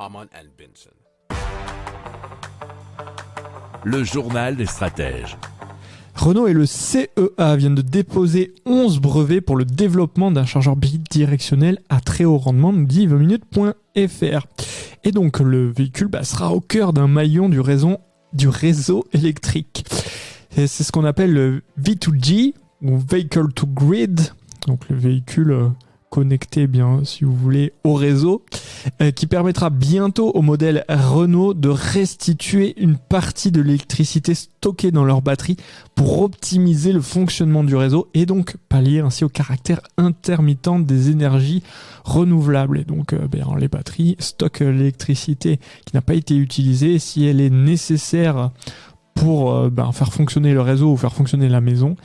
Harman and Benson. Le journal des stratèges. Renault et le CEA viennent de déposer 11 brevets pour le développement d'un chargeur bidirectionnel à très haut rendement, nous dit 20minutes.fr. Et donc le véhicule sera au cœur d'un maillon du réseau électrique. Et c'est ce qu'on appelle le V2G, ou Vehicle to Grid, donc le véhicule connecté, si vous voulez, au réseau, qui permettra bientôt au modèle Renault de restituer une partie de l'électricité stockée dans leur batterie pour optimiser le fonctionnement du réseau et donc pallier ainsi au caractère intermittent des énergies renouvelables. Et donc les batteries stockent l'électricité qui n'a pas été utilisée. Si elle est nécessaire pour faire fonctionner le réseau ou faire fonctionner la maison,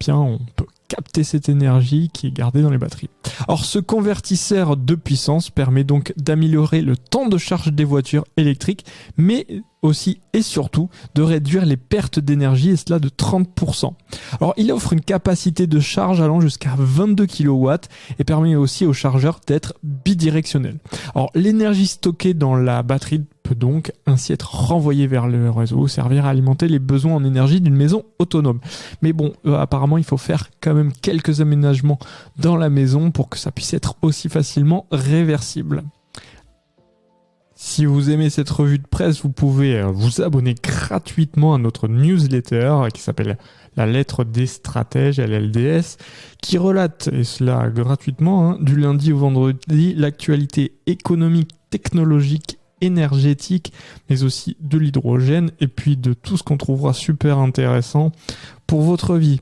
on peut capter cette énergie qui est gardée dans les batteries. Or, ce convertisseur de puissance permet donc d'améliorer le temps de charge des voitures électriques, mais aussi et surtout de réduire les pertes d'énergie, et cela de 30%. Alors, il offre une capacité de charge allant jusqu'à 22 kW et permet aussi au chargeur d'être bidirectionnel. Alors, l'énergie stockée dans la batterie peut donc ainsi être renvoyée vers le réseau, servir à alimenter les besoins en énergie d'une maison autonome. Mais apparemment, il faut faire quand même quelques aménagements dans la maison pour que ça puisse être aussi facilement réversible. Si vous aimez cette revue de presse, vous pouvez vous abonner gratuitement à notre newsletter qui s'appelle La Lettre des Stratèges, LLDS, qui relate, et cela gratuitement, du lundi au vendredi, l'actualité économique, technologique, énergétique, mais aussi de l'hydrogène, et puis de tout ce qu'on trouvera super intéressant pour votre vie.